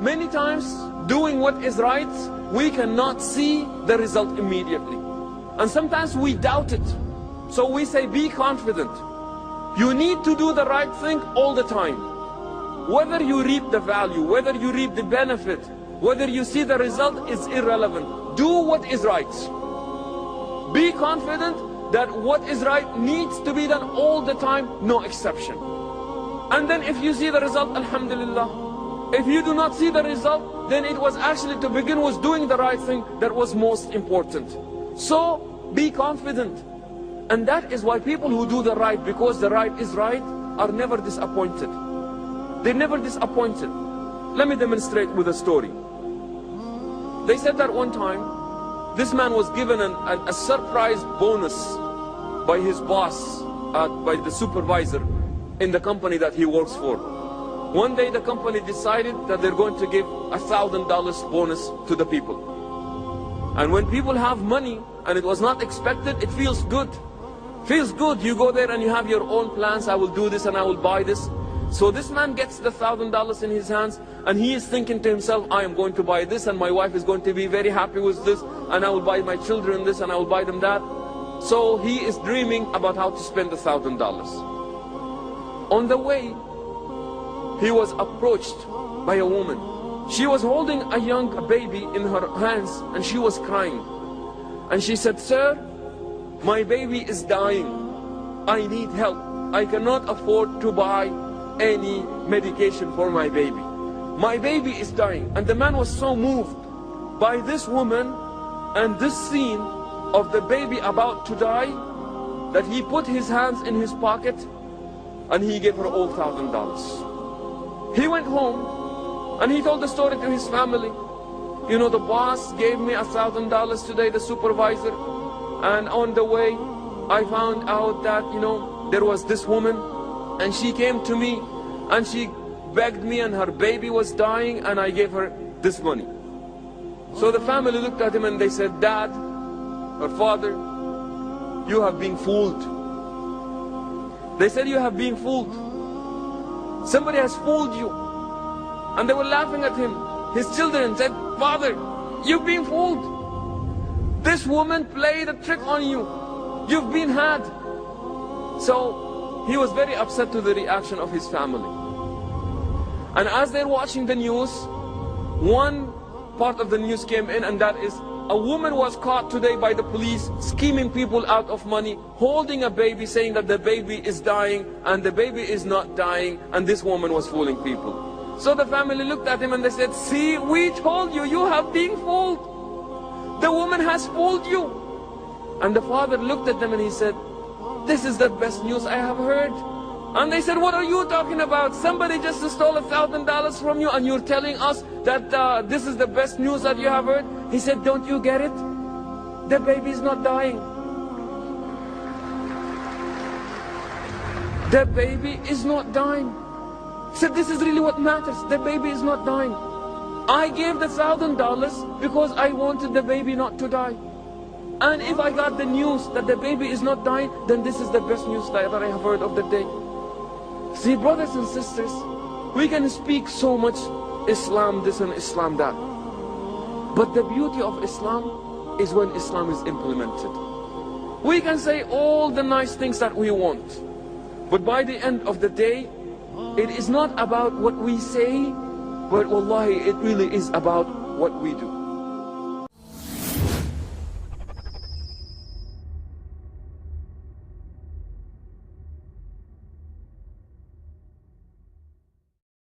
many times doing what is right, we cannot see the result immediately. And sometimes we doubt it. So we say, be confident. You need to do the right thing all the time. Whether you reap the value, whether you reap the benefit, whether you see the result is irrelevant. Do what is right. Be confident that what is right needs to be done all the time, no exception. And then if you see the result, alhamdulillah. If you do not see the result, then it was actually to begin with doing the right thing that was most important. So be confident. And that is why people who do the right because the right is right are never disappointed. They're never disappointed. Let me demonstrate with a story. They said that one time, this man was given a surprise bonus by his boss, by the supervisor in the company that he works for. One day the company decided that they're going to give $1,000 bonus to the people. And when people have money and it was not expected, it feels good. Feels good. You go there and you have your own plans. I will do this and I will buy this. So this man gets the $1,000 in his hands and he is thinking to himself, I am going to buy this and my wife is going to be very happy with this, and I will buy my children this and I will buy them that. So he is dreaming about how to spend the $1,000. On the way, he was approached by a woman. She was holding a young baby in her hands and she was crying. And she said, sir, my baby is dying. I need help. I cannot afford to buy any medication for my baby. My baby is dying. And the man was so moved by this woman and this scene of the baby about to die that he put his hands in his pocket and he gave her all $1,000. He went home and he told the story to his family. You know, the boss gave me $1,000 today, the supervisor. And on the way, I found out that, you know, there was this woman and she came to me and she begged me and her baby was dying and I gave her this money. So the family looked at him and they said, Dad, or Father, you have been fooled. They said, you have been fooled. Somebody has fooled you. And they were laughing at him. His children said, Father, you've been fooled. This woman played a trick on you. You've been had. So he was very upset to the reaction of his family. And as they're watching the news, one part of the news came in, and that is a woman was caught today by the police scheming people out of money, holding a baby, saying that the baby is dying and the baby is not dying, and this woman was fooling people. So the family looked at him and they said, see, we told you, you have been fooled. The woman has fooled you. And the father looked at them and he said, this is the best news I have heard. And they said, what are you talking about? Somebody just stole $1,000 from you and you're telling us that this is the best news that you have heard? He said, don't you get it? The baby is not dying. The baby is not dying. He said, this is really what matters. The baby is not dying. I gave the $1,000 because I wanted the baby not to die. And if I got the news that the baby is not dying, then this is the best news that I have heard of the day. See, brothers and sisters, we can speak so much Islam this and Islam that. But the beauty of Islam is when Islam is implemented. We can say all the nice things that we want, but by the end of the day, it is not about what we say, but wallahi, it really is about what we do.